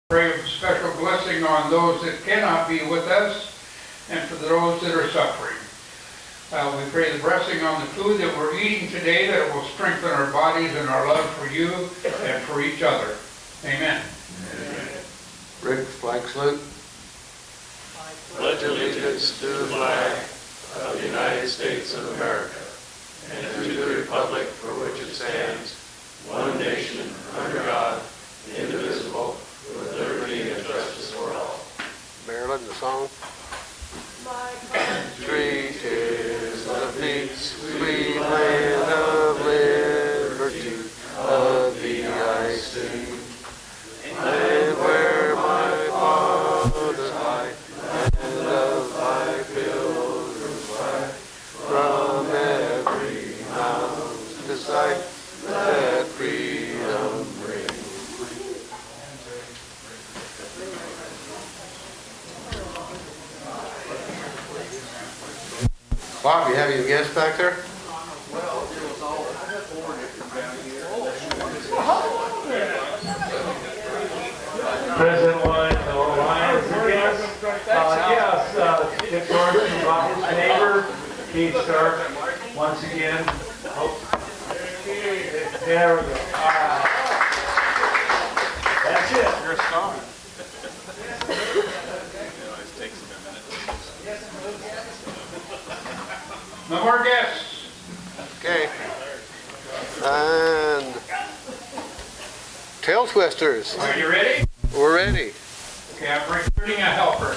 Pray a special blessing on those that cannot be with us and for those that are suffering. We pray the blessing on the food that we're eating today, that it will strengthen our bodies and our love for you and for each other. Amen. Rick, flag salute. Pledge allegiance to the flag of the United States of America and to the republic for which it stands, one nation, under God, indivisible, with liberty and justice for all. Marilyn, the song. My country is the big sweet land of liberty, of the I-State, land where my fathers lie, and of thy pilgrims fly, from every mountain side, let freedom ring. Bob, you have your guests back there? President Lions, fellow Lions and guests. Yes, Dick George from Robert's neighbor, Keith Stark, once again. There we go. That's it. You're a star. No more guests. Okay. And tail twisters. Are you ready? We're ready. Okay, I'm recruiting a helper.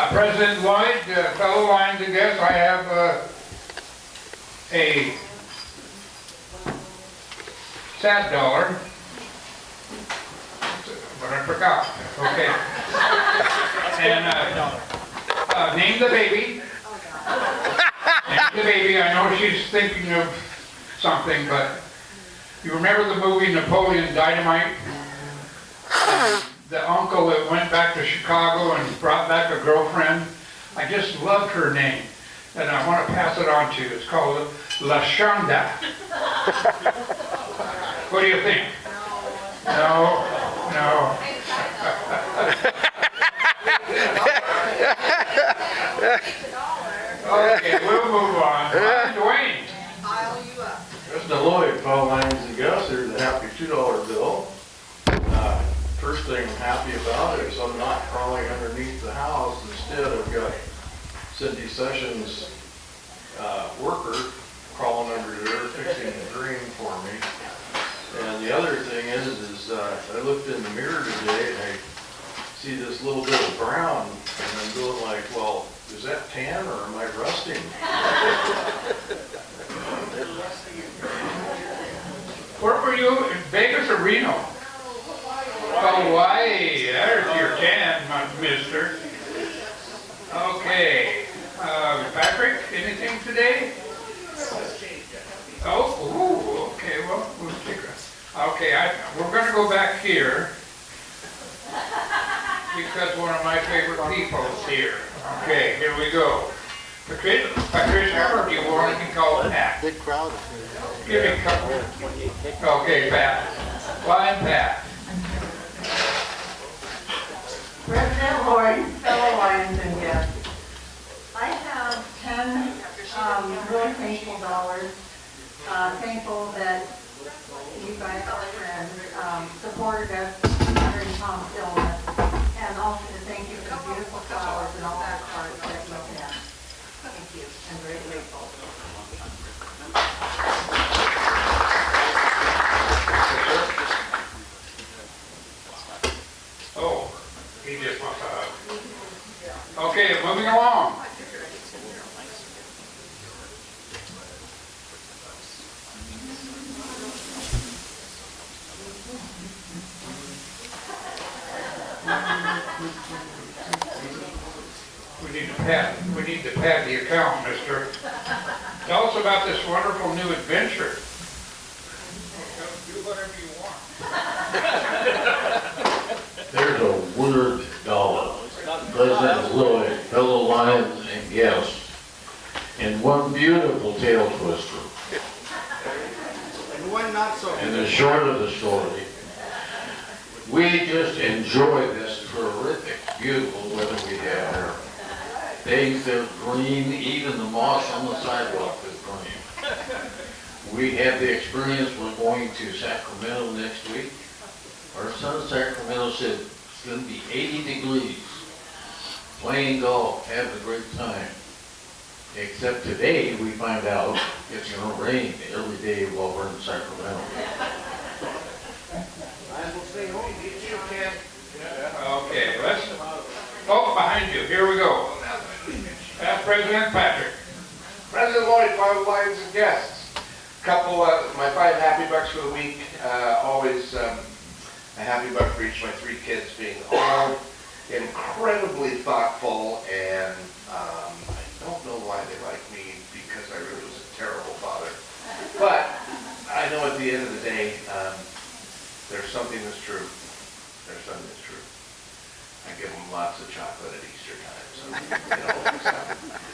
President Lloyd, fellow Lions and guests, I have a sad dollar, but I forgot. Okay. And name the baby. Name the baby. I know she's thinking of something, but you remember the movie Napoleon Dynamite? The uncle that went back to Chicago and brought back a girlfriend. I just loved her name, and I want to pass it on to you. It's called LaShonda. What do you think? No, no. Okay, we'll move on. Dwayne. President Lloyd, fellow Lions and guests, here's a happy $2 bill. First thing I'm happy about is I'm not crawling underneath the house. Instead, I've got Cindy Sessions' worker crawling under there, fixing the drain for me. And the other thing is I looked in the mirror today and I see this little bit of brown, and I'm going like, well, is that tan or am I rusting? Where were you? In Vegas or Reno? Hawaii. There's your tan, mister. Okay. Patrick, anything today? Oh, ooh, okay. Well, we'll take a... Okay, we're going to go back here because one of my favorite people is here. Okay, here we go. Patricia, or do you want to be called Pat? Big crowd. Give me a couple. Okay, Pat. Lion Pat. President Lloyd, fellow Lions and guests, I have 10 really thankful dollars. Thankful that you guys, our friends, supported us during Tom's illness, and also to thank you for the beautiful flowers and all the cards that you sent. Thank you. I'm very grateful. Oh, he just wants a hug. Okay, moving along. We need to pad the account, mister. Tell us about this wonderful new adventure. Do whatever you want. There's a word dollar. President Lloyd, fellow Lions and guests, and one beautiful tail twister. And one And the short of the story, we just enjoy this terrific, beautiful weather we have here. Things are green, even the moss on the sidewalk is green. We had the experience, we're going to Sacramento next week. Our son in Sacramento said it's going to be 80 degrees, playing golf, having a great time. Except today, we find out it's going to rain every day while we're in Sacramento. Okay, let's, oh, behind you, here we go. President Patrick. President Lloyd, Five Lions and guests. Couple, my 5 happy bucks for the week. Always a happy buck for each of my 3 kids, being all incredibly thoughtful, and I don't know why they like me, because I really was a terrible father. But I know at the end of the day, there's something that's true. There's something that's true. I give them lots of chocolate at Easter time. So,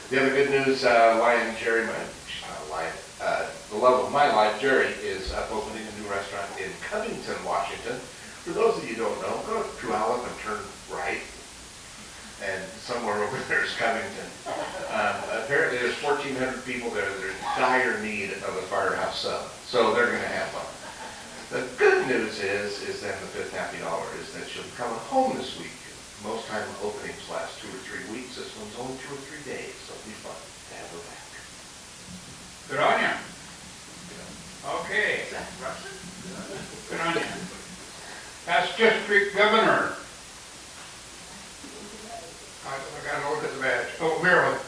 the other good news, Lion Jerry, the love of my life, Jerry, is opening a new restaurant in Covington, Washington. For those of you who don't know, go to Puyallup and turn right, and somewhere over there is Covington. Apparently there's 1,400 people there that are in dire need of a firehouse sub, so they're going to have fun. The good news is then the 5th happy dollar is that she'll be coming home this week. Most time openings last 2 or 3 weeks. This one's only 2 or 3 days, so it'll be fun to have her back. Good on you. Okay. Good on you. That's District Governor. I gotta look at the badge. Oh, Maryland.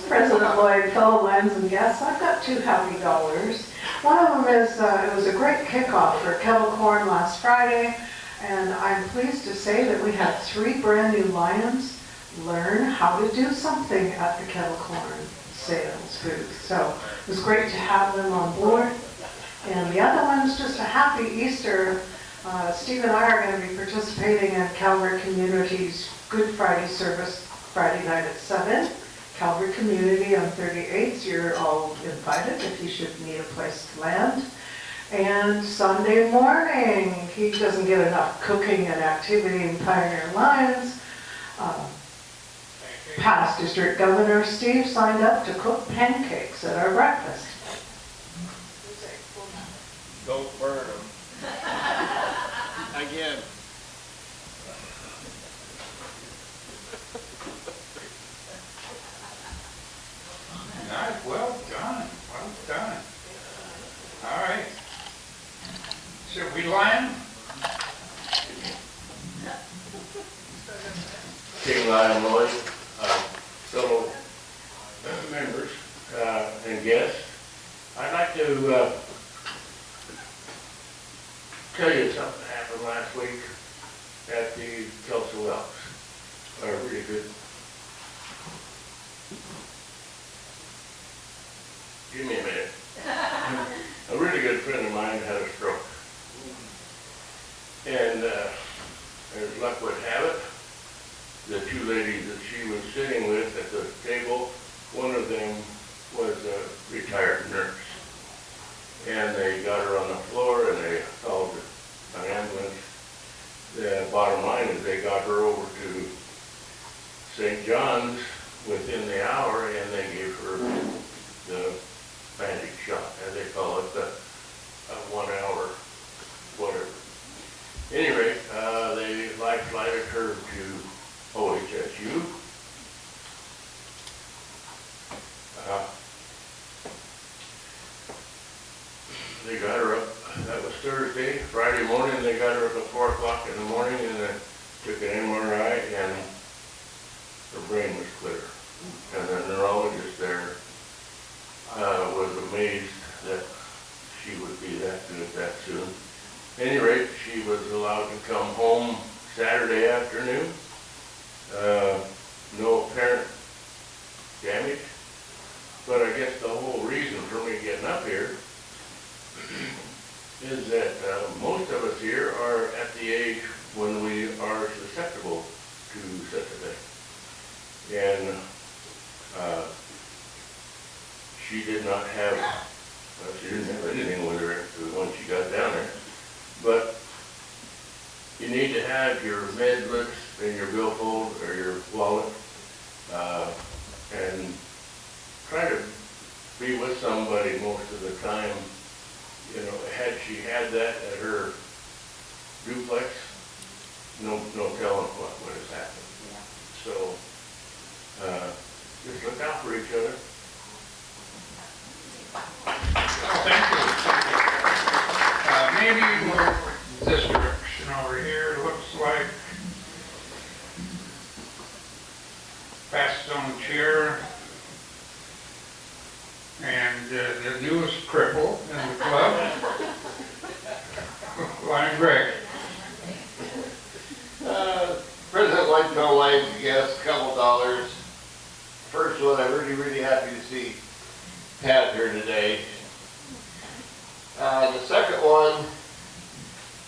President Lloyd, fellow Lions and guests, I've got 2 happy dollars. One of them is, it was a great kickoff for Kettle Corn last Friday, and I'm pleased to say that we had 3 brand new Lions learn how to do something at the Kettle Corn sales booth. So it was great to have them on board. And the other one's just a happy Easter. Steve and I are going to be participating in Calvary Community's Good Friday service Friday night at 7. Calvary Community on 38th, you're all invited if you should need a place to land. And Sunday morning, he doesn't get enough cooking and activity in Pioneer Lions. Past District Governor Steve signed up to cook pancakes at our breakfast. Don't burn them. Again. Nice, well done, well done. All right. So we Lion? King Lion Lloyd, fellow members and guests, I'd like to tell you something that happened last week at the Tulsa Wells. A really good. Give me a minute. A really good friend of mine had a stroke. And as luck would have it, the 2 ladies that she was sitting with at the table, one of them was a retired nurse. And they got her on the floor and they called an ambulance. The bottom line is they got her over to St. John's within the hour, and they gave her the bandage shot, as they call it, the 1 hour, whatever. Anyway, they life-flighted her to OHSU. They got her up, that was Thursday. Friday morning, they got her up at 4 o'clock in the morning, and they took an MRI, and her brain was clear. And the neurologist there was amazed that she would be that good that soon. At any rate, she was allowed to come home Saturday afternoon. No apparent damage, but I guess the whole reason for me getting up here is that most of us here are at the age when we are susceptible to such a thing. And she did not have, well, she didn't have anything with her when she got down there. But you need to have your med list in your billfold or your wallet, and try to be with somebody most of the time. You know, had she had that at her duplex, no telling what would have happened. So, just look out for each other. Thank you. Maybe we'll this direction over here. Looks like fast zone chair and the newest cripple in the club, Lion Greg. President Whitetail Lions guest, a couple dollars. First one, I'm really happy to see Pat here today. The second one,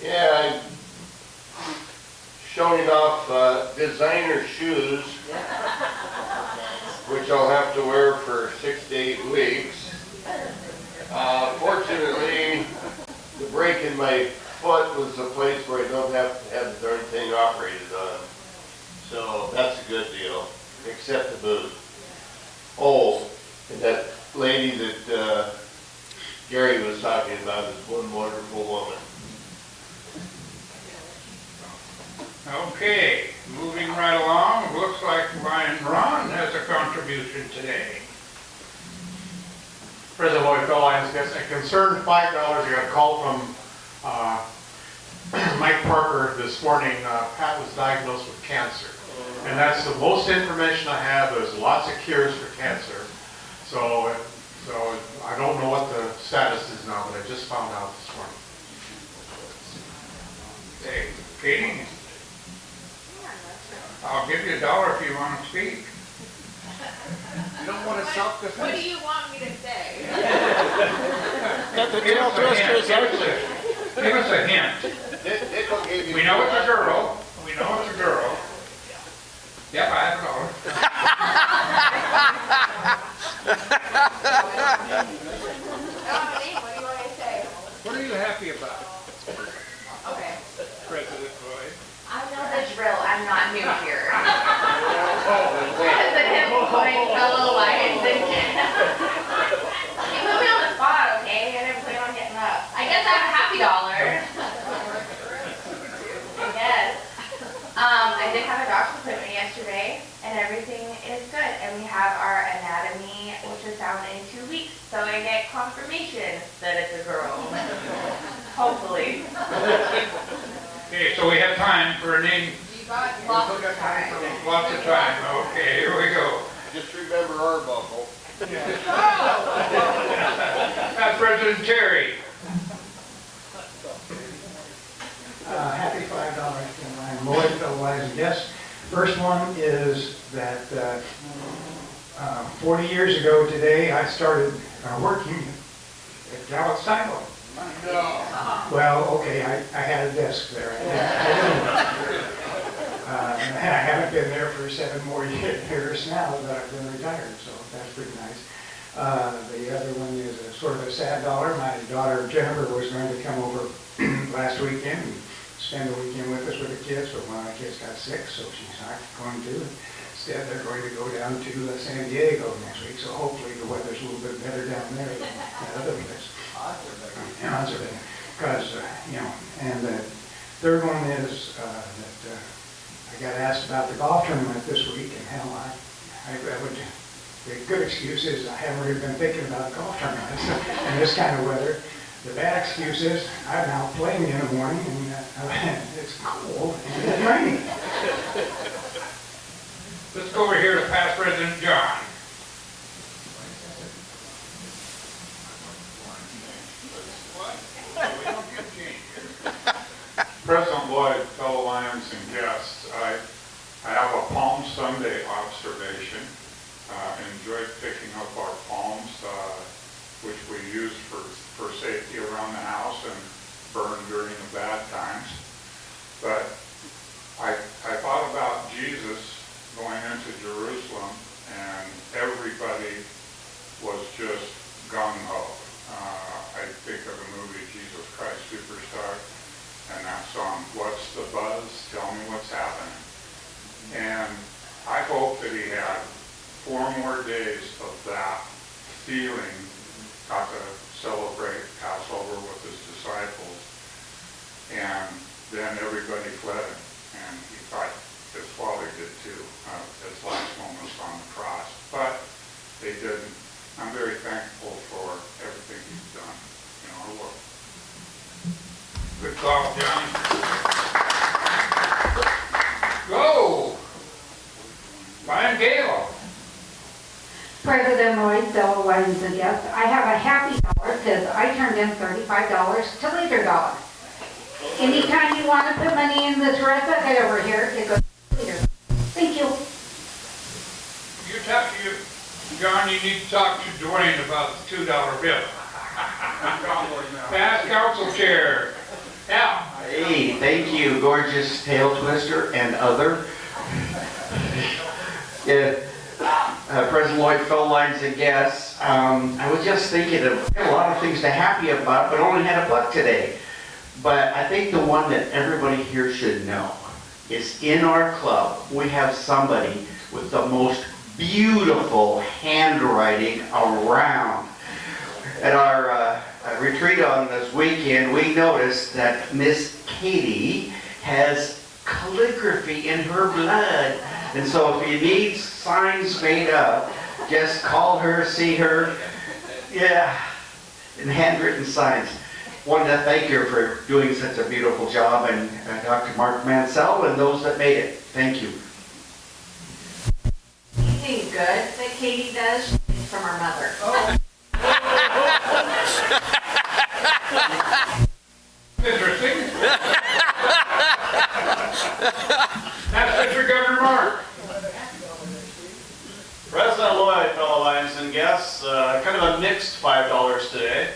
yeah, I'm showing off designer shoes, which I'll have to wear for 6 to 8 weeks. Fortunately, the break in my foot was a place where I don't have to have the darn thing operated on. So that's a good deal, except the boot. Oh, and that lady that Gary was talking about is one wonderful woman. Okay, moving right along. Looks like Lion Ron has a contribution today. President Longview Lions guest, a concerned $5. I got a call from Mike Parker this morning. Pat was diagnosed with cancer. And that's the most information I have. There's lots of cures for cancer. So I don't know what the status is now, but I just found out this morning. Hey, Katie, I'll give you $1 if you want to speak. You don't want to self-defense? What do you want me to say? Give us a hint. We know it's a girl. We know it's a girl. Yep, I have $1. What do you want me to say? What are you happy about, Okay. President Roy? I know the drill. I'm not new here. President Lloyd, fellow Lions and you put me on the spot, okay? I didn't plan on getting up. I guess I have a happy $1. Yes. I did have a doctor's appointment yesterday, and everything is good. And we have our anatomy ultrasound in 2 weeks, so I get confirmation that it's a girl. Hopefully. Okay, so we have time for a name. You got lots of time. Lots of time. Okay, here we go. Just remember Arbuckle. President Terry. Happy $5 to Lion Lloyd, fellow Lions and guests. First one is that 40 years ago today, I started working at Gallup Silo. Well, okay, I had a desk there. And I haven't been there for 7 more years now that I've been retired, so that's pretty nice. The other one is a sort of a sad $1. My daughter Jennifer was going to come over last weekend and spend the weekend with us with the kids, but one of the kids got sick, so she's not going to. Instead, they're going to go down to San Diego next week, so hopefully the weather's a little bit better down there than other places. Odds are better. Because, and the third one is that I got asked about the golf tournament this week, and hell, the good excuse is I haven't really been thinking about golf tournaments in this kind of weather. The bad excuse is I'm out playing in the morning, and it's cold and it's raining. Let's go over here to past President John. President Lloyd, fellow Lions and guests, I have a Palm Sunday observation. Enjoyed picking up our palms, which we use for safety around the house and burn during the bad times. But I thought about Jesus going into Jerusalem feeling, got to celebrate Passover with his disciples, and then everybody fled him, and he thought his father did too, his last moments on the cross, but they didn't. I'm very thankful for everything he's done in our world. Good call, John. Go! Brian Gale. President Lloyd, fellow Lions and guests, I have a happy dollar because I turned in $35 to Leader Dog. Anytime you want to put money in this red bucket over here, it goes to Leader. Thank you. John, you need to talk to Dwayne about the $2 bill. Past council chair. Al. Hey, thank you, gorgeous tail twister and other. Yeah, President Lloyd, fellow Lions and guests, I was just thinking of a lot of things to happy about, but only had $1 today. But I think the one that everybody here should know is in our club, we have somebody with the most beautiful handwriting around. At our retreat on this weekend, we noticed that Miss Katie has calligraphy in her blood. And so if you need signs made up, just call her, see her. Yeah, in handwritten signs. Wanted to thank her for doing such a beautiful job, and Dr. Mark Mansell and those that made it. Thank you. Anything good that Katie does is from her mother. Oh. Interesting. That's Mr. Governor Mark. President Lloyd, fellow Lions and guests, kind of a mixed $5 today.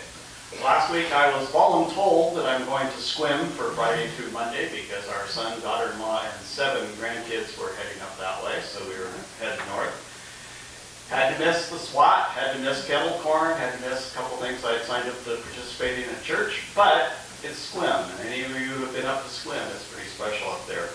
Last week I was voluntold that I'm going to swim for Friday through Monday because our son, daughter-in-law, and 7 grandkids were heading up that way, so we were heading north. Had to miss the SWAT, had to miss kettle corn, had to miss a couple things I'd signed up to participate in at church, but it's swim, and any of you who have been up to swim, it's pretty special up there.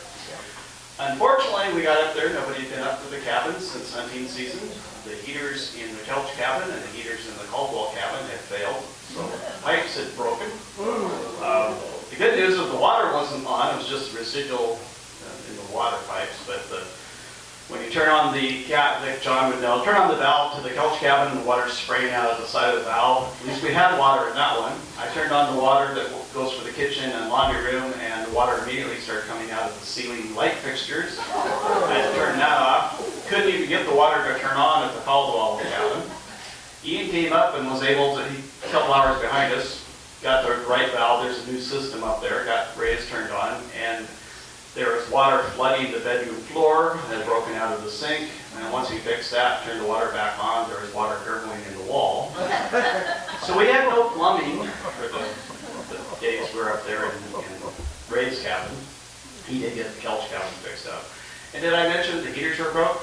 Unfortunately, we got up there, nobody had been up to the cabin since hunting season. The heaters in the Kelch cabin and the heaters in the Caldwell cabin had failed, so pipes had broken. The good news is the water wasn't on, it was just residual in the water pipes, but when you turn on the John would know, turn on the valve to the Kelch cabin and the water's spraying out of the side of the valve. At least we had water in that one. I turned on the water that goes for the kitchen and laundry room, and the water immediately started coming out of the ceiling light fixtures. I had to turn that off. Couldn't even get the water to turn on at the Caldwell cabin. Ian came up and was able to, a couple hours behind us, got the right valve. There's a new system up there, got raised, turned on, and there was water flooding the bedroom floor, had broken out of the sink, and once he fixed that, turned the water back on, there was water gurgling in the wall. So we had no plumbing for the days we were up there in Ray's cabin. He did get the Kelch cabin fixed up. And did I mention the heaters were broke?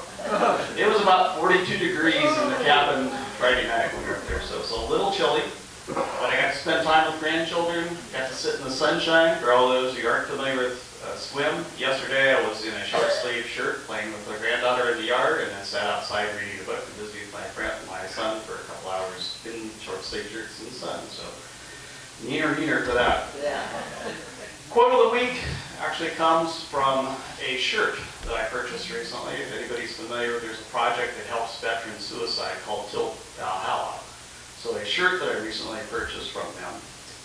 It was about 42 degrees in the cabin Friday night when we were up there, so it's a little chilly. But I got to spend time with grandchildren, got to sit in the sunshine. For all those who aren't familiar with swim, yesterday I was in a short sleeve shirt playing with my granddaughter in the yard, and then sat outside reading a book and visiting with my son for a couple hours in short sleeve shirts in the sun. So neener for that. Yeah. Quote of the week actually comes from a shirt that I purchased recently. If anybody's familiar, there's a project that helps veteran suicide called Tilt Valhalla. So a shirt that I recently purchased from them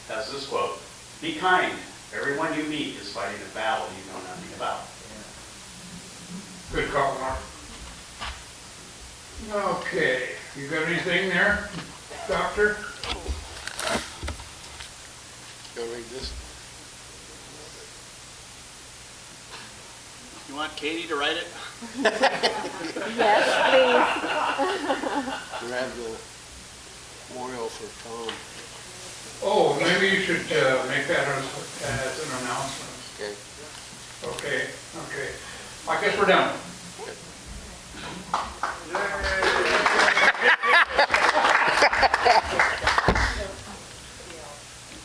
has this quote: "Be kind. Everyone you meet is fighting a battle you know nothing about." Good call, Mark. Okay, you got anything there, Doctor? Go read this. You want Katie to write it? Yes, please. Grab the memorial for Tom. Oh, maybe you should make that as an announcement. Okay. Okay. I guess we're done.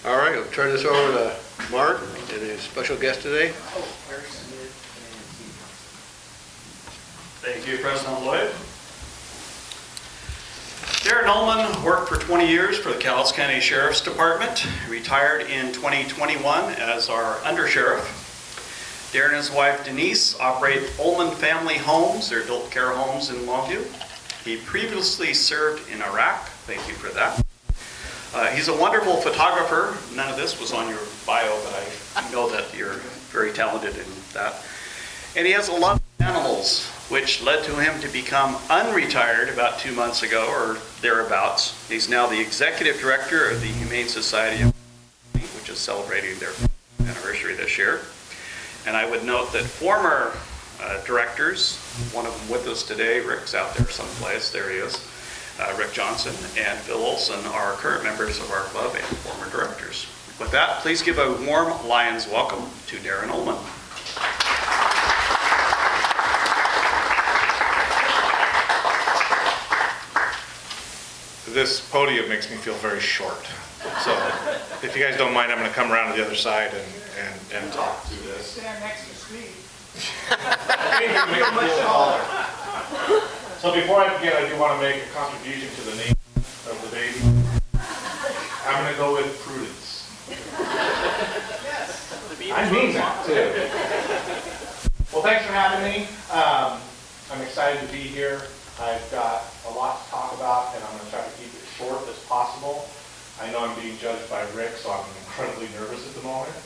All right, we'll turn this over to Mark and his special guest today. Thank you, President Lloyd. Darren Ullmann worked for 20 years for the Cowles County Sheriff's Department, retired in 2021 as our undersheriff. Darren and his wife Denise operate Ullmann Family Homes, their adult care homes in Longview. He previously served in Iraq. Thank you for that. He's a wonderful photographer. None of this was on your bio, but I know that you're very talented in that. And he has a love of animals, which led to him to become unretired about 2 months ago, or thereabouts. He's now the executive director of the Humane Society, which is celebrating their anniversary this year. And I would note that former directors, one of them with us today, Rick's out there someplace, there he is, Rick Johnson and Phil Olson are current members of our club and former directors. With that, please give a warm Lions welcome to Darren Ullmann. This podium makes me feel very short. So if you guys don't mind, I'm going to come around to the other side and talk through this. Stand next to Steve. So before I begin, I do want to make a contribution to the name of the baby. I'm going to go with Prudence. I mean that too. Well, thanks for having me. I'm excited to be here. I've got a lot to talk about, and I'm going to try to keep it short as possible. I know I'm being judged by Rick, so I'm incredibly nervous at the moment.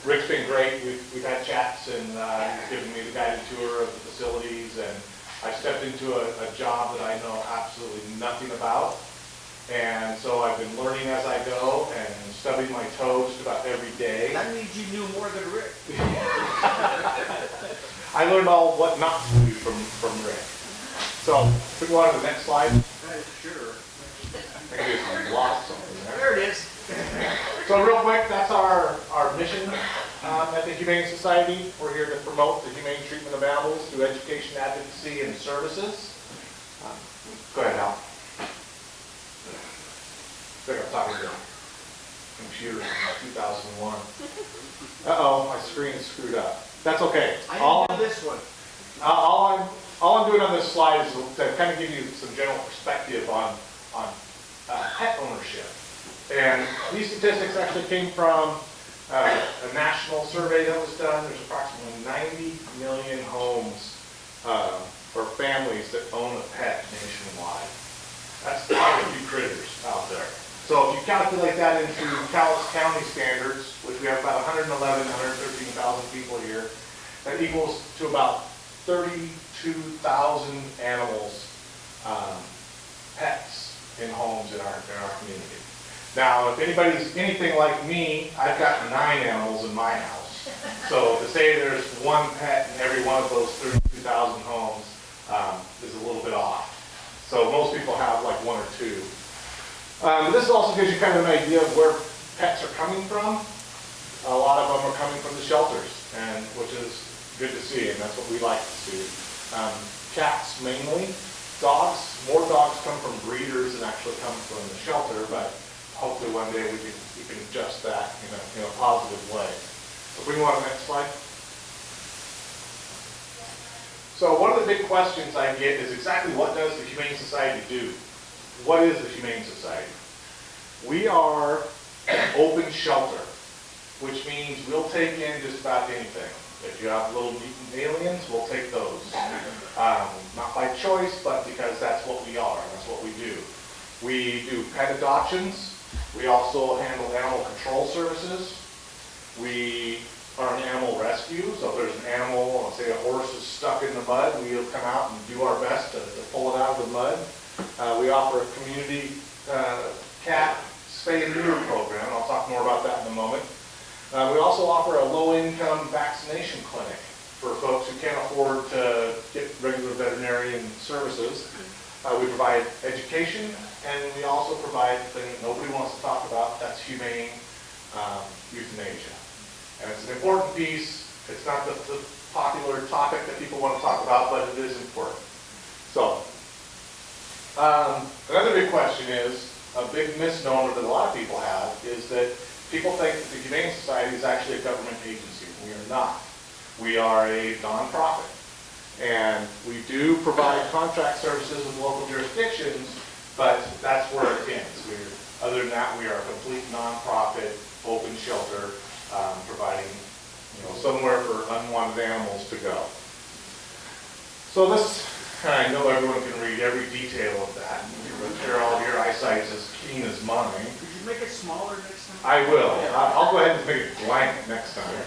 Rick's been great. We've had chats, and he's given me the guided tour of the facilities, and I stepped into a job that I know absolutely nothing about. And so I've been learning as I go and stubbing my toes just about every day. That means you knew more than Rick. I learned all what not to do from Rick. So, if we go on to the next slide. Sure. I just lost something there. There it is. So real quick, that's our mission at the Humane Society. We're here to promote the humane treatment of animals through education, advocacy, and services. Go ahead, Al. I think I'm talking to your computer from 2001. Uh-oh, my screen is screwed up. That's okay. I have this one. All I'm doing on this slide is to kind of give you some general perspective on pet ownership. And these statistics actually came from a national survey that was done. There's approximately 90 million homes or families that own a pet nationwide. That's quite a few critters out there. So if you calculate that into Cowles County standards, which we have about 113,000 people here, that equals to about 32,000 animals, pets in homes in our community. Now, if anybody's anything like me, I've got 9 animals in my house. So to say there's one pet in every one of those 32,000 homes is a little bit off. So most people have like 1 or 2. This also gives you kind of an idea of where pets are coming from. A lot of them are coming from the shelters, and which is good to see, and that's what we like to see. Cats mainly. Dogs, more dogs come from breeders than actually come from the shelter, but hopefully one day we can adjust that in a positive way. If we go on to the next slide. So one of the big questions I get is exactly what does the Humane Society do? What is the Humane Society? We are an open shelter, which means we'll take in just about anything. If you have little mutant aliens, we'll take those. Not by choice, but because that's what we are, that's what we do. We do pet adoptions. We also handle animal control services. We are an animal rescue, so if there's an animal, let's say a horse is stuck in the mud, we'll come out and do our best to pull it out of the mud. We offer a community cat spay and neuter program. I'll talk more about that in a moment. We also offer a low-income vaccination clinic for folks who can't afford to get regular veterinarian services. We provide education, and we also provide the thing that nobody wants to talk about, that's humane euthanasia. And it's an important piece. It's not the popular topic that people want to talk about, but it is important. So, another big question is, a big misnomer that a lot of people have, is that people think that the Humane Society is actually a government agency. We are not. We are a nonprofit. And we do provide contract services with local jurisdictions, but that's where it ends. Other than that, we are a complete nonprofit, open shelter, providing, somewhere for unwanted animals to go. So this, I know everyone can read every detail of that. I'm sure all of your eyesight's as keen as mine. Could you make it smaller next time? I will. I'll go ahead and make it blank next time.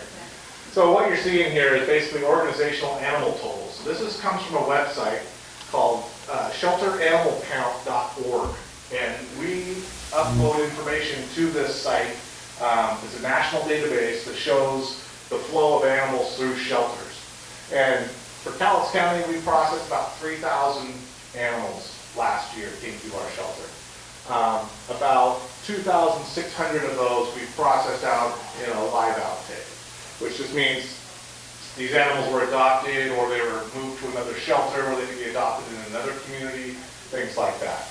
So what you're seeing here is basically organizational animal totals. So this comes from a website called shelteranimalcount.org. And we upload information to this site. It's a national database that shows the flow of animals through shelters. And for Cowlitz County, we processed about 3,000 animals last year came through our shelter. About 2,600 of those we processed out in a live outtake, which just means these animals were adopted or they were moved to another shelter or they could be adopted in another community, things like that.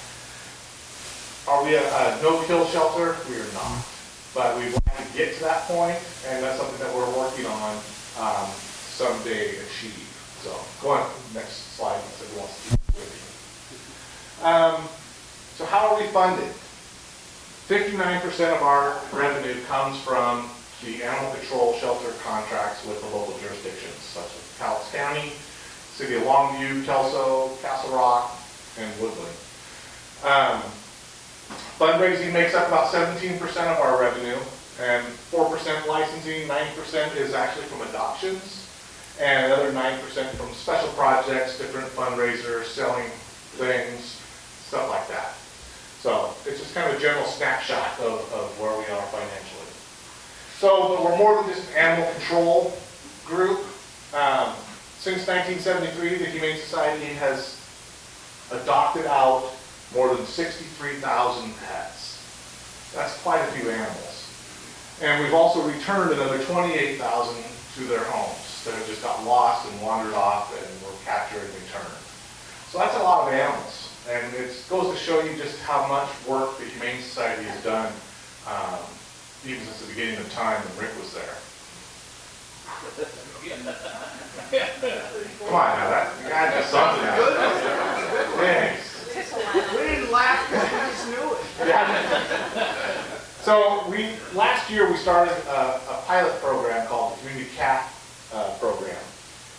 Are we a no-kill shelter? We are not. But we'd like to get to that point, and that's something that we're working on someday achieve. So go on, next slide. So how are we funded? 59% of our revenue comes from the animal control shelter contracts with the local jurisdictions, such as Cowlitz County, City of Longview, Kelso, Castle Rock, and Woodland. Fundraising makes up about 17% of our revenue, and 4% licensing, 9% is actually from adoptions, and another 9% from special projects, different fundraisers, selling things, stuff like that. So it's just kind of a general snapshot of where we are financially. So but we're more than just an animal control group. Since 1973, the Humane Society has adopted out more than 63,000 pets. That's quite a few animals. And we've also returned another 28,000 to their homes that have just got lost and wandered off and were captured and returned. So that's a lot of animals. And it goes to show you just how much work the Humane Society has done, even since the beginning of time when Rick was there. Come on now, you gotta do something now. Thanks. We didn't laugh because we just knew it. Yeah. So last year we started a pilot program called the Community Cat Program.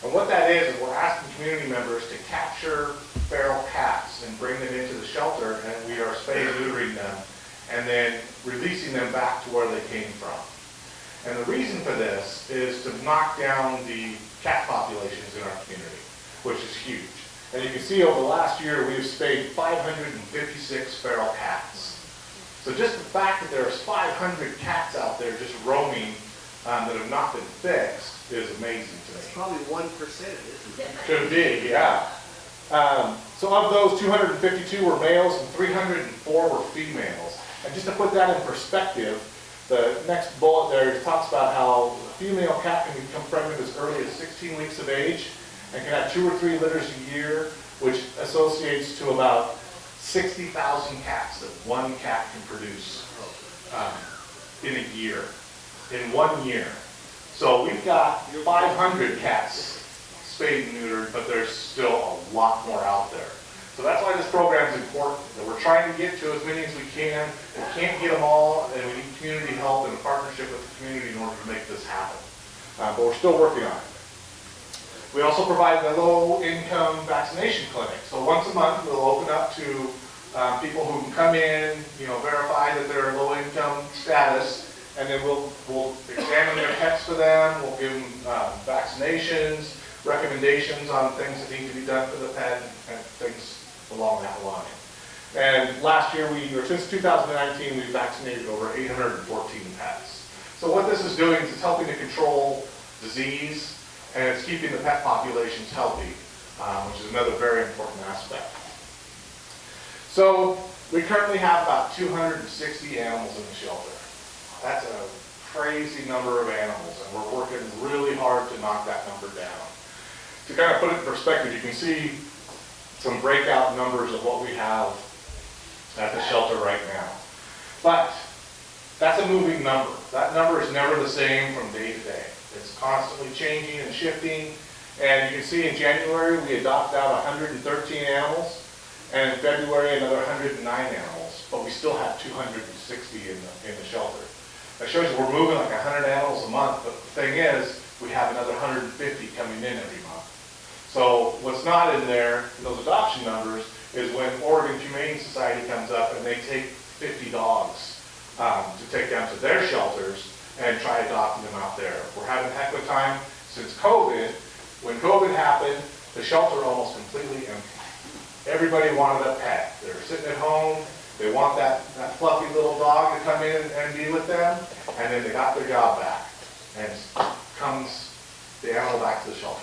And what that is we're asking community members to capture feral cats and bring them into the shelter, and we are spaying and neutering them and then releasing them back to where they came from. And the reason for this is to knock down the cat populations in our community, which is huge. And you can see over the last year, we have spayed 556 feral cats. So just the fact that there's 500 cats out there just roaming that have not been fixed is amazing to me. It's probably 1%, isn't it? Could be, yeah. So of those, 252 were males and 304 were females. And just to put that in perspective, the next bullet there talks about how a female cat can become pregnant as early as 16 weeks of age and can have 2 or 3 litters a year, which associates to about 60,000 cats that one cat can produce in a year, in 1 year. So we've got 500 cats spayed and neutered, but there's still a lot more out there. So that's why this program is important, that we're trying to get to as many as we can. We can't get them all, and we need community help and a partnership with the community in order to make this happen. But we're still working on it. We also provide the low-income vaccination clinic. So once a month, we'll open up to people who can come in, verify that they're low-income status, and then we'll examine their pets for them. We'll give them vaccinations, recommendations on things that need to be done for the pet, and things along that line. And last year, since 2019, we've vaccinated over 814 pets. So what this is doing is it's helping to control disease, and it's keeping the pet populations healthy, which is another very important aspect. So we currently have about 260 animals in the shelter. That's a crazy number of animals, and we're working really hard to knock that number down. To kind of put it in perspective, you can see some breakout numbers of what we have at the shelter right now. But that's a moving number. That number is never the same from day to day. It's constantly changing and shifting, And you can see in January, we adopted out 113 animals, and in February, another 109 animals, but we still have 260 in the shelter. That shows you we're moving like 100 animals a month, but the thing is, we have another 150 coming in every month. So what's not in there, in those adoption numbers, is when Oregon Humane Society comes up and they take 50 dogs to take them to their shelters and try adopting them out there. We're having a heck of a time since COVID. When COVID happened, the shelter almost completely empty. Everybody wanted a pet. They were sitting at home, they want that fluffy little dog to come in and be with them, and then they got their job back. And comes the animal back to the shelter.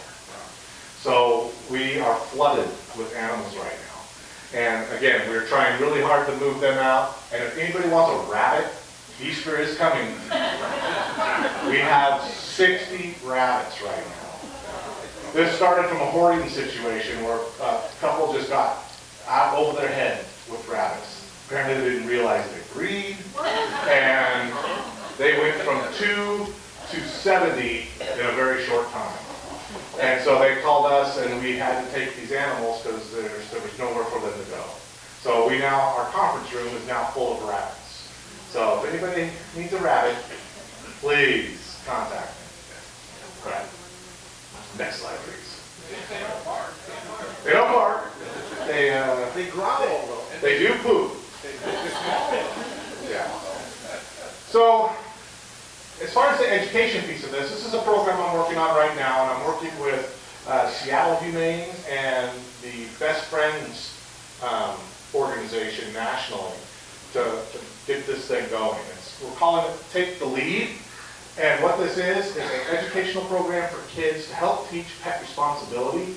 So we are flooded with animals right now. And again, we're trying really hard to move them out. And if anybody wants a rabbit, Easter is coming. We have 60 rabbits right now. This started from a hoarding situation where a couple just got out over their head with rabbits. Apparently they didn't realize they breed. And they went from 2 to 70 in a very short time. And so they called us and we had to take these animals because there was nowhere for them to go. So our conference room is now full of rabbits. So if anybody needs a rabbit, please contact me. All right. Next slide, please. They don't bark. They don't bark. They growl though. They do poop. Yeah. So, as far as the education piece of this is a program I'm working on right now, and I'm working with Seattle Humane and the Best Friends organization nationally to get this thing going. We're calling it Take the Lead, and what this is an educational program for kids to help teach pet responsibility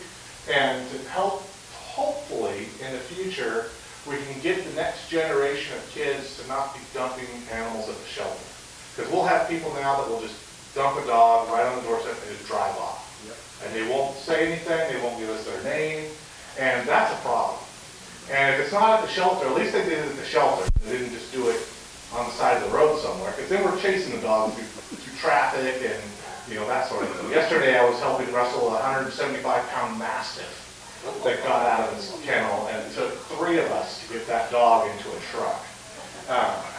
and to help, hopefully, in the future, we can get the next generation of kids to not be dumping animals at the shelter. Because we'll have people now that will just dump a dog right on the doorstep and just drive off. Yep. And they won't say anything, they won't give us their name, and that's a problem. And if it's not at the shelter, at least they did it at the shelter. They didn't just do it on the side of the road somewhere, because then we're chasing the dog through traffic and that sort of thing. Yesterday I was helping wrestle a 175-pound Mastiff that got out of its kennel, and it took 3 of us to get that dog into a truck.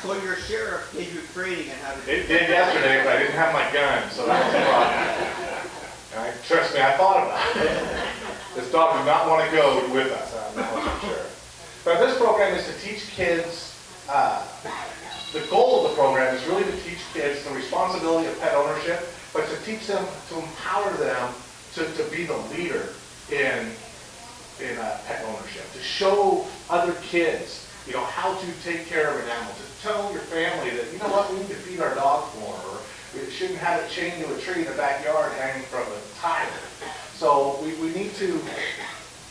So your sheriff gave you training on how to do it. It did yesterday, but I didn't have my gun, so that was a problem. And trust me, I thought about it. This dog did not want to go with us, I'm sure. But this program is to teach kids, the goal of the program is really to teach kids the responsibility of pet ownership, but to teach them, to empower them to be the leader in pet ownership, to show other kids how to take care of an animal, to tell your family that, you know what, we need to feed our dog more, or we shouldn't have it chained to a tree in the backyard hanging from a tire. So we need to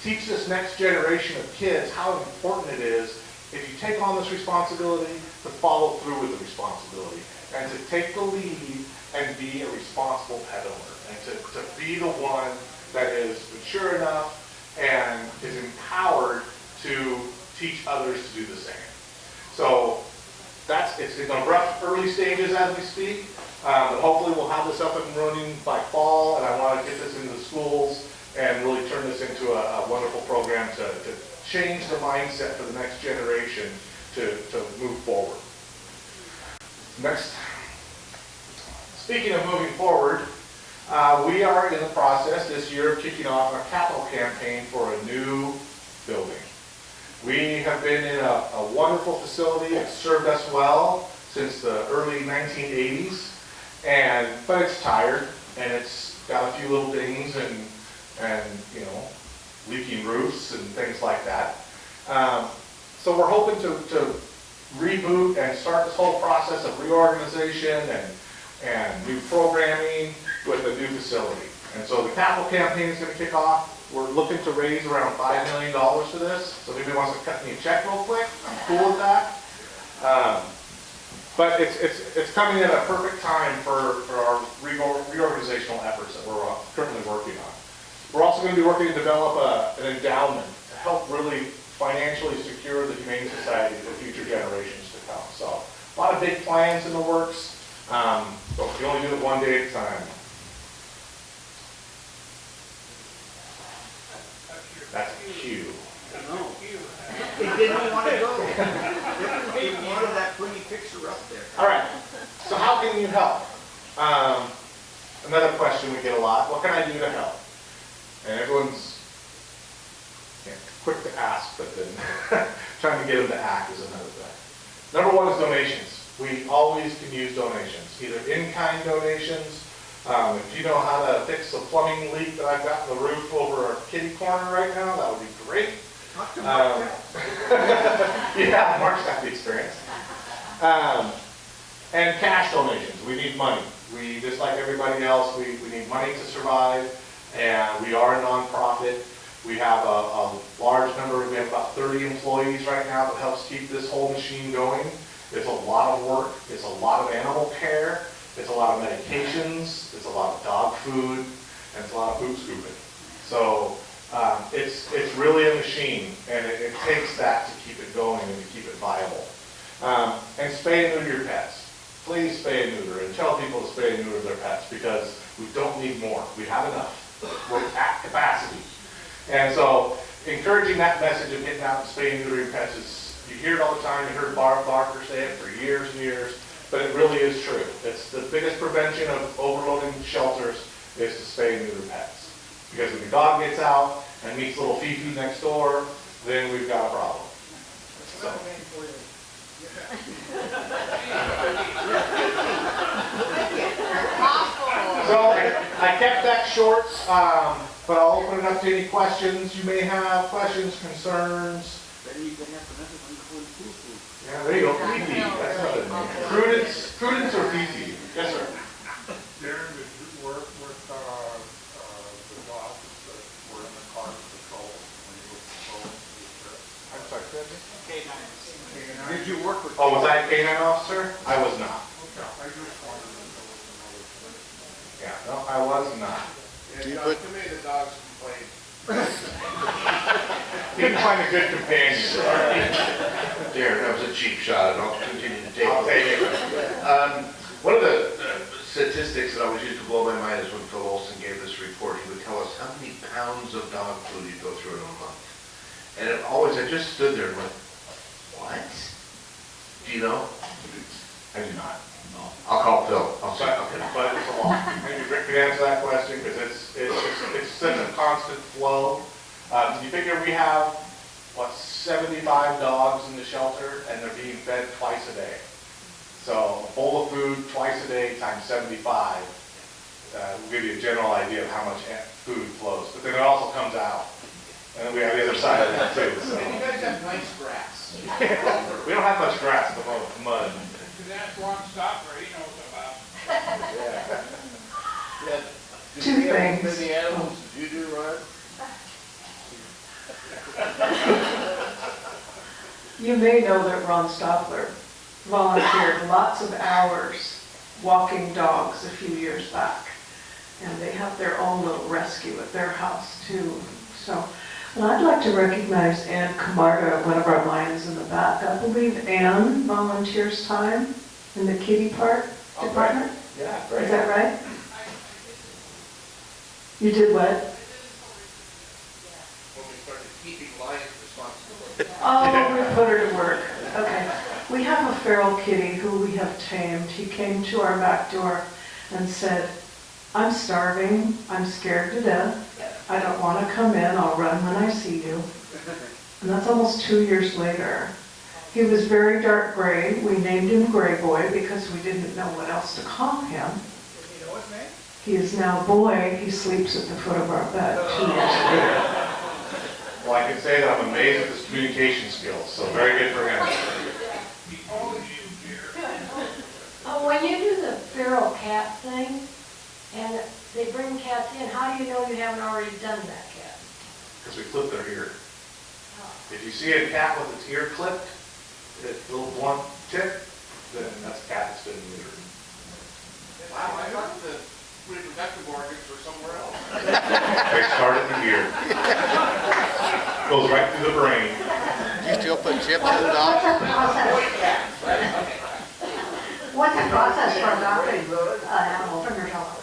teach this next generation of kids how important it is, if you take on this responsibility, to follow through with the responsibility, and to take the lead and be a responsible pet owner, and to be the one that is mature enough and is empowered to teach others to do the same. So it's in the rough early stages as we speak, but hopefully we'll have this up and running by fall, and I want to get this into the schools and really turn this into a wonderful program to change the mindset for the next generation to move forward. Next. Speaking of moving forward, we are in the process this year of kicking off a capital campaign for a new building. We have been in a wonderful facility. It's served us well since the early 1980s, but it's tired and it's got a few little dings and leaking roofs and things like that. So we're hoping to reboot and start this whole process of reorganization and new programming with a new facility. And so the capital campaign is going to kick off. We're looking to raise around $5 million for this. So if anybody wants to cut me a check real quick, I'm cool with that. But it's coming at a perfect time for our reorganizational efforts that we're currently working on. We're also going to be working to develop an endowment to help really financially secure the Humane Society for future generations to come. So a lot of big plans in the works, but we only do it one day at a time. That's Q. No. They didn't want to go. They wanted that pretty picture up there. All right, so how can you help? Another question we get a lot, what can I do to help? And everyone's quick to ask, but then trying to get them to act is another thing. Number one is donations. We always can use donations, either in-kind donations. If you know how to fix a plumbing leak that I've got in the roof over our kitty corner right now, that would be great. Yeah, Mark's got the experience. And cash donations, we need money. We, just like everybody else, we need money to survive, and we are a nonprofit. We have a large number, we have about 30 employees right now that helps keep this whole machine going. It's a lot of work, it's a lot of animal care, it's a lot of medications, it's a lot of dog food, and it's a lot of poop scooping. So it's really a machine, and it takes that to keep it going and to keep it viable. And spay and neuter your pets. Please spay and neuter, and tell people to spay and neuter their pets, because we don't need more. We have enough. We're at capacity. And so encouraging that message of getting out and spay and neuter your pets is, you hear it all the time, you heard Barb Barker say it for years and years, but it really is true. It's the biggest prevention of overloading shelters is to spay and neuter pets. Because when your dog gets out and meets little Fifi next door, then we've got a problem. So. So I kept that short, but I'll open it up to any questions you may have, questions, concerns. Yeah, there you go, Fifi, that's another name. Prudence or Fifi? Yes, sir. Darren, did you work with the dogs that were in the car patrol when you were patrolling the trip? I'm sorry, K9. did you work with? Oh, was I a K9 officer? I was not. Okay, I just wondered if there was another thing. Yeah, no, I was not. Yeah, too many of the dogs complained. Didn't find a good companion. Darren, that was a cheap shot, and I'll continue to take it. I'll take it. One of the statistics that always used to blow my mind is when Phil Olson gave this report, he would tell us how many pounds of dog food you go through in a month. And it always, I just stood there and went, what? Do you know? I do not. I'll call Phil. I'll say, But it's a lot. Maybe Rick can answer that question, because it's such a constant flow. You figure we have, 75 dogs in the shelter, and they're being fed twice a day. So a bowl of food twice a day times 75 will give you a general idea of how much food flows. But then it also comes out. And then we have the other side of that too. So. And you guys have nice grass. We don't have much grass at the moment, mud. That's one stopper he knows about. Yeah. Two things. How many animals did you do, Rod? You may know that Ron Stopler volunteered lots of hours walking dogs a few years back. And they have their own little rescue at their house too. So, and I'd like to recognize Ann Camarda, one of our lions in the back. I believe Ann volunteers time in the kitty park department. Yeah, great. Is that right? You did what? When we started keeping lions responsible. Oh, we put her to work. Okay. We have a feral kitty who we have tamed. He came to our back door and said, I'm starving, I'm scared to death, I don't want to come in, I'll run when I see you. And that's almost 2 years later. He was very dark gray. We named him Gray Boy because we didn't know what else to call him. You know his name? He is now Boy. He sleeps at the foot of our bed 2 years later. Well, I can say that I'm amazed at his communication skills, so very good for him. When you do the feral cat thing, and they bring cats in, how do you know you haven't already done that cat? Because we clip their ear. If you see a cat with its ear clipped, its little blunt tip, then that's a cat that's been neutered. Wow, I thought the reproductive organs were somewhere else. They start at the ear. Goes right through the brain. Do you still put chips in the dog? What's the process for adopting an animal from your shelter?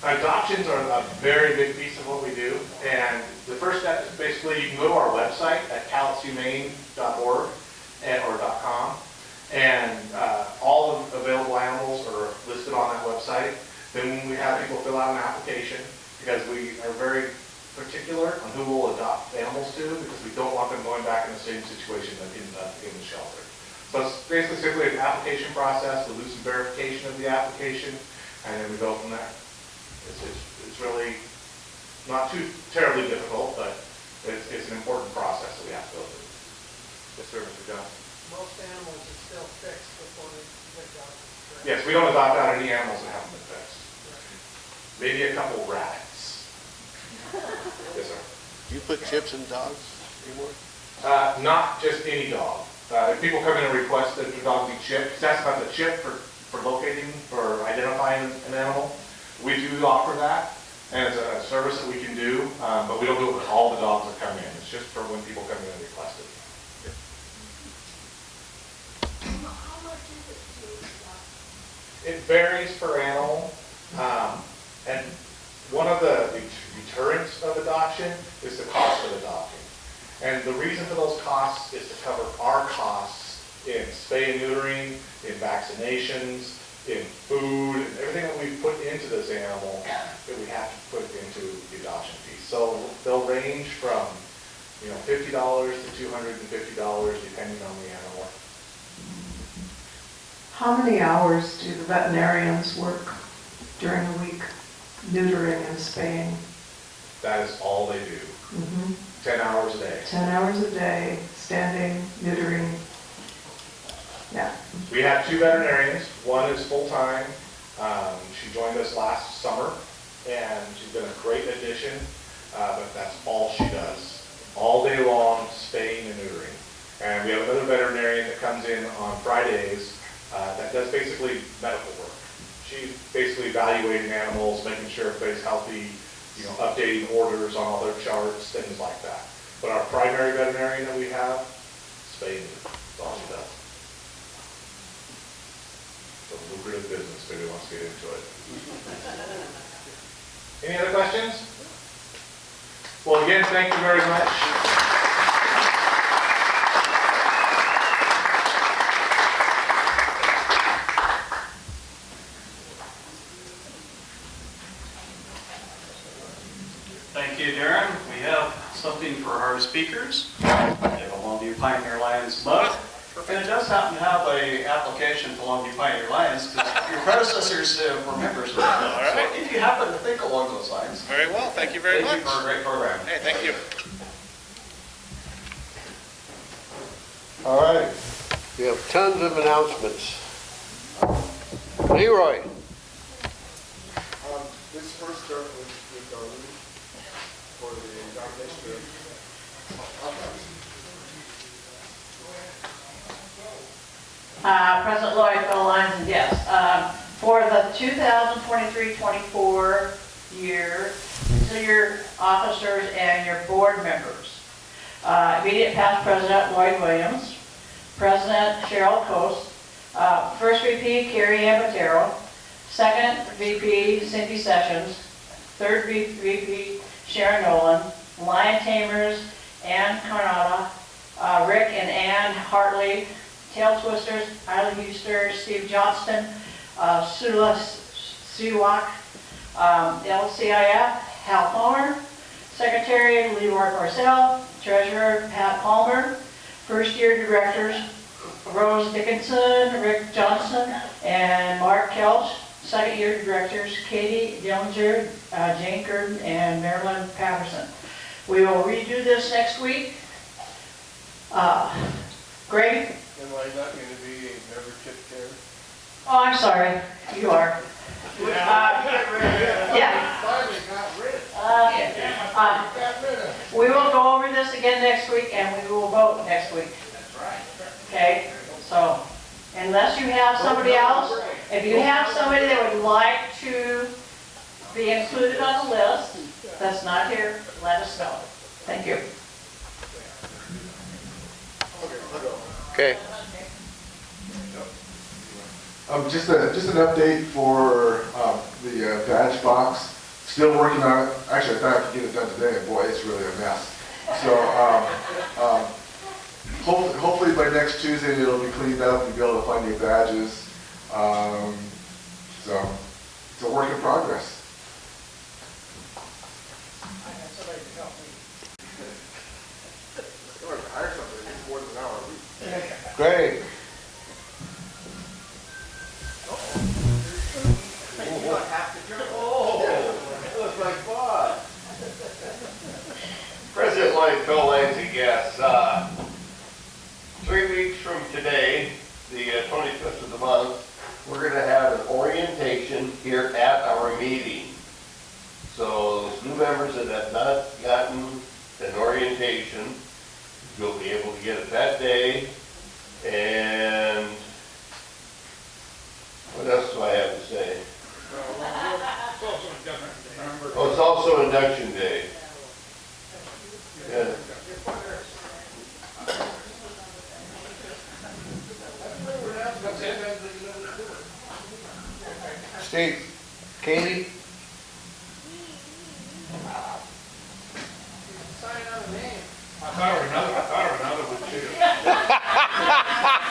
Adoptions are a very big piece of what we do, and the first step is basically you can go to our website at calixhumane.org or .com, and all of the available animals are listed on that website. Then we have people fill out an application because we are very particular on who we'll adopt animals to because we don't want them going back in the same situation that ended up in the shelter. So it's basically simply an application process. We'll do some verification of the application, and then we go from there. It's really not too terribly difficult, but it's an important process that we have to go through. Yes, sir, Mr. Johnson. Most animals are still fixed before they get adopted, correct? Yes, we don't adopt out any animals that haven't been fixed. Maybe a couple rats. Yes, sir. Do you put chips in dogs anymore? Not just any dog. If people come in and request that their dog be chipped, that's about the chip for locating, for identifying an animal. We do offer that, and it's a service that we can do, but we don't do it with all the dogs that come in. It's just for when people come in and request it. How much is it to adopt? It varies per animal, and one of the deterrents of adoption is the cost of adopting. And the reason for those costs is to cover our costs in spay and neutering, in vaccinations, in food, and everything that we put into this animal that we have to put into the adoption piece. So they'll range from, $50 to $250 depending on the animal. How many hours do the veterinarians work during the week, neutering and spaying? That is all they do. 10 hours a day. 10 hours a day, standing, neutering. Yeah. We have 2 veterinarians. One is full-time. She joined us last summer, and she's been a great addition, but that's all she does. All day long, spaying and neutering. And we have another veterinarian that comes in on Fridays that does basically medical work. She's basically evaluating animals, making sure everybody's healthy, updating orders on all their charts, things like that. But our primary veterinarian that we have, spay and neuter. That's all she does. It's a lucrative business if anybody wants to get into it. Any other questions? Well, again, thank you very much. Thank you, Darren. We have something for our speakers. We have a Longview Pioneer Lions mug. And it does happen to have an application to Longview Pioneer Lions because your predecessors were members of that. All right. So if you happen to think along those lines. Very well, thank you very much. Thank you for a great program. Hey, thank you. All right. We have tons of announcements. Leroy. This first start with Darlene for the nomination of President Lloyd, fellow Lions and guests. For the 2023-24 year, consider your officers and your board members. Immediate past President Lloyd Williams, President Cheryl Coast, First VP Carrie Amatero, Second VP Cindy Sessions, Third VP Sharon Nolan, Lion Tamers Ann Carnata, Rick and Ann Hartley, Tail Twisters, Isla Huster, Steve Johnston, Sula Siwak, LCIF, Hal Palmer, Secretary Leroy Parcell, Treasurer Pat Palmer, First Year Directors Rose Dickinson, Rick Johnson, and Mark Kelch. Second Year Directors Katie Dillinger, Jane Curtin, and Marilyn Patterson. We will redo this next week. Greg? Am I not going to be a membership chair? Oh, I'm sorry. You are. Yeah. We will go over this again next week, and we will vote next week. That's right. Okay? So, unless you have somebody else, if you have somebody that would like to be included on the list that's not here, let us know. Thank you. Okay. Just an update for the badge box. Still working on it. Actually, I thought I could get it done today, and boy, it's really a mess. So hopefully by next Tuesday it'll be cleaned up and be able to find new badges. So it's a work in progress. I have somebody to help me. I want to hire somebody, it's more than an hour a week. Great. You don't have to jump. Oh, that was my boss. President Lloyd, fellow Lions and guests, 3 weeks from today, the 25th of the month, we're going to have an orientation here at our meeting. So those new members that have not gotten an orientation, you'll be able to get it that day. And what else do I have to say? Oh, it's also induction day. Yeah. Steve, Katie? I thought of another one too.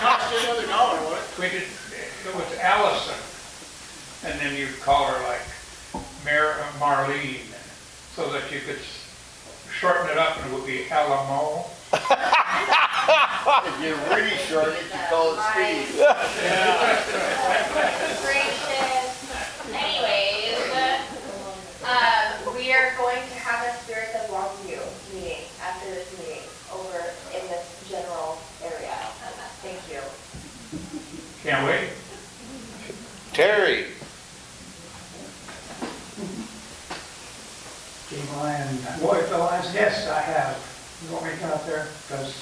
Cost you another dollar, what? It was Allison, and then you'd call her like Marlene, so that you could shorten it up and it would be Alamo. If you're really short, you can call it Steve. Gracious. Anyways, we are going to have a Spirits of Longview meeting after this meeting over in this general area. Thank you. Can't wait. Terry? Team Lion, boy, fellow Lions, yes, I have. You want me to come up there? Because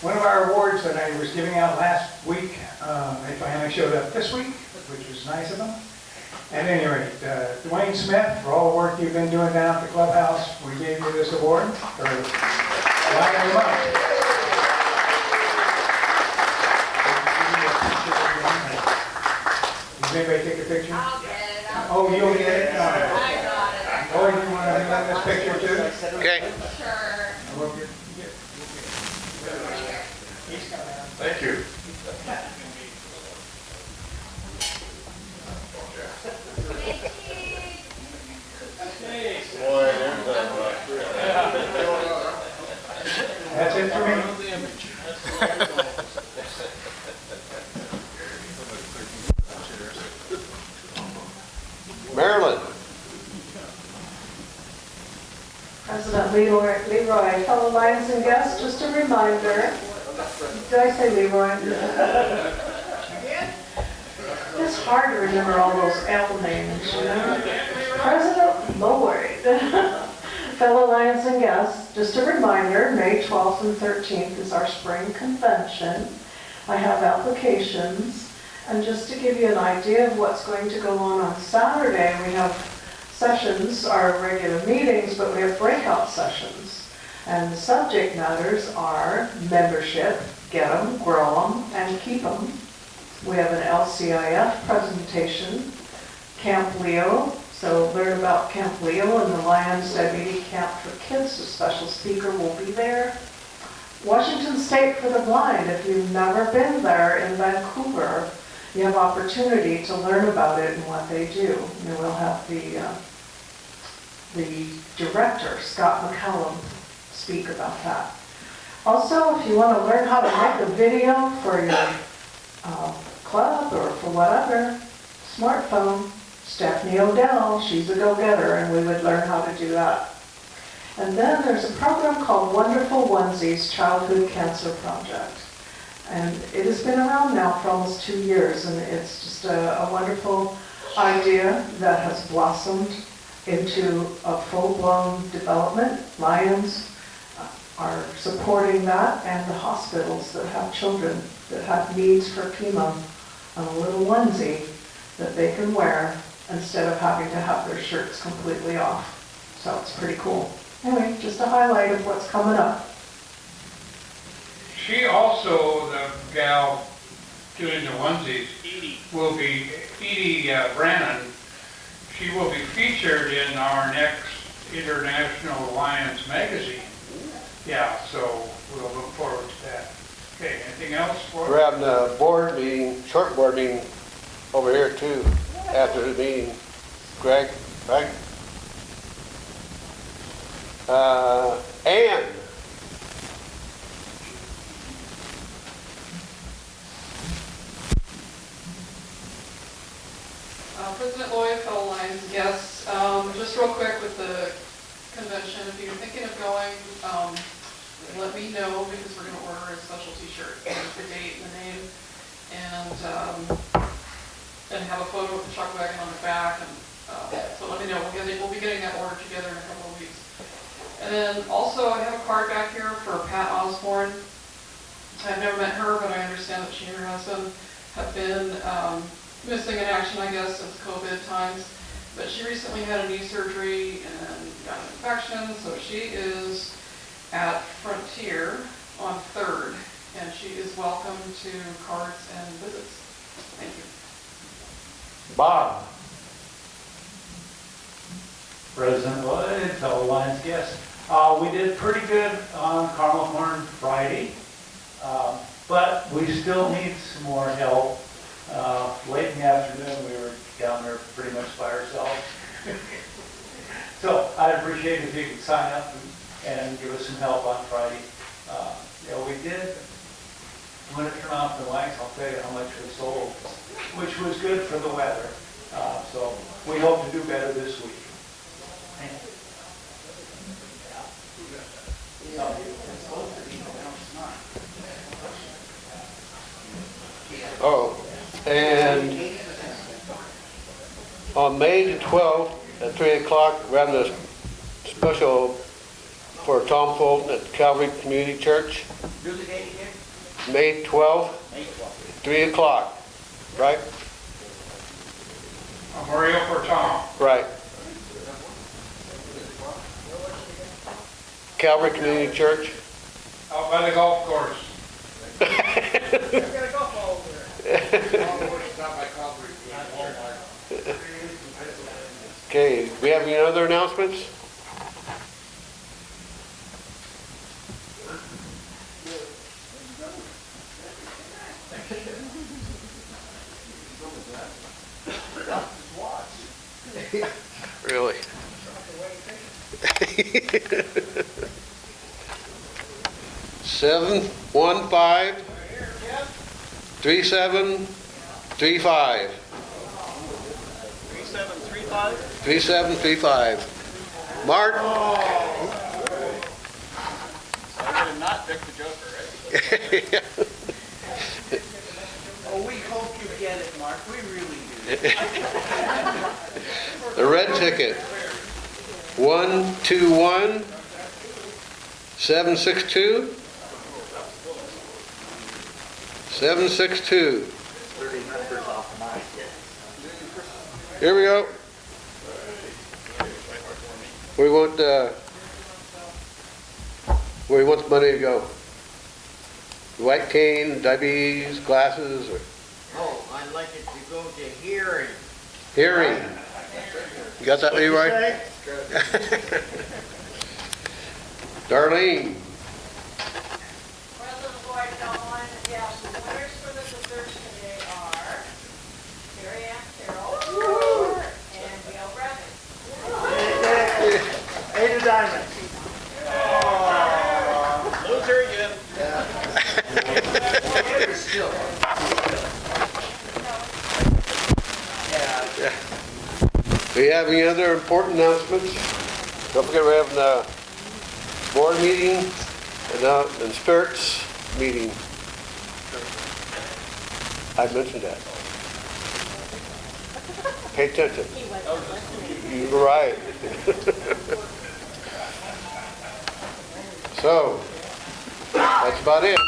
one of our awards that I was giving out last week, they finally showed up this week, which was nice of them. At any rate, Dwayne Smith, for all the work you've been doing down at the clubhouse, we gave you this award for Lion of the Month. Does anybody take a picture? I'll get it. Oh, you'll get it? I got it. Oh, you want to be in this picture too? Okay. Sure. We'll get. He's coming out. Thank you. Boy, there's That's it for me. Marilyn? President Leroy, fellow Lions and guests, just a reminder, did I say Leroy? It's hard to remember all those L names, you know? President Lloyd, fellow Lions and guests, just a reminder, May 12th and 13th is our spring convention. I have applications, and just to give you an idea of what's going to go on Saturday, we have sessions, our regular meetings, but we have breakout sessions. And the subject matters are membership, get them, grow them, and keep them. We have an LCIF presentation, Camp Leo, so learn about Camp Leo and the Lions Deputy Camp for Kids. A special speaker will be there. Washington State for the Blind, if you've never been there in Vancouver, you have opportunity to learn about it and what they do. And we'll have the director, Scott McCallum, speak about that. Also, if you want to learn how to make a video for your club or for whatever, smartphone, Stephanie Odell, she's a go-getter, and we would learn how to do that. And then there's a program called Wonderful Onesies Childhood Cancer Project. And it has been around now for almost 2 years, and it's just a wonderful idea that has blossomed into a full-blown development. Lions are supporting that, and the hospitals that have children that have needs for chemo on a little onesie that they can wear instead of having to have their shirts completely off. So it's pretty cool. Anyway, just a highlight of what's coming up. She also, the gal, doing the onesies will be Edie Brannon. She will be featured in our next International Lions magazine. Yeah, so we'll look forward to that. Okay, anything else for us? We're having a board meeting, short board meeting over here too, after the meeting. Greg, right? Ann. President Lloyd, fellow Lions guests, just real quick with the convention, if you're thinking of going, let me know because we're going to order a special t-shirt with the date and the name and have a photo with the truck wagon on the back. And so let me know. We'll be getting that order together in a couple of weeks. And then also I have a card back here for Pat Osborne. I've never met her, but I understand that she and her husband have been missing in action, I guess, since COVID times. But she recently had a knee surgery and got an infection, so she is at Frontier on 3rd, and she is welcome to cards and visits. Thank you. Bob. President Lloyd, fellow Lions guests. We did pretty good on Carmel Horn Friday, but we still need some more help. Late in the afternoon, we were down there pretty much by ourselves. So I'd appreciate it if you could sign up and give us some help on Friday. We did, when it turned off the lights, I'll tell you how much we sold, which was good for the weather. So we hope to do better this week. Oh, and on May the 12th at 3 o'clock, we're having a special for Tom Fulton at Calvary Community Church. Do the date again? May 12th, May 12th. 3 o'clock, right? Memorial for Tom. Right. Calvary Community Church. Out by the golf course. Okay, do we have any other announcements? Really? 715-3735. 3735. Mark? I'm going to not pick the Joker, right? Oh, we hope you get it, Mark. We really do. The red ticket. 121-762. 762. 30 numbers off my head. Here we go. Where you want the money to go? White cane, diabetes, glasses, or Oh, I'd like it to go to hearing. hearing? You got that, Leroy? Darlene? President Lloyd, Ullmann, yes, the winners for the desserts today are Carrie Ann Carroll and Gail Bradley. Eight of diamonds. Loser again. Still. Do you have any other important announcements? Don't forget we're having a board meeting and spirits meeting. I mentioned that. Pay attention. You're right. So, that's about it.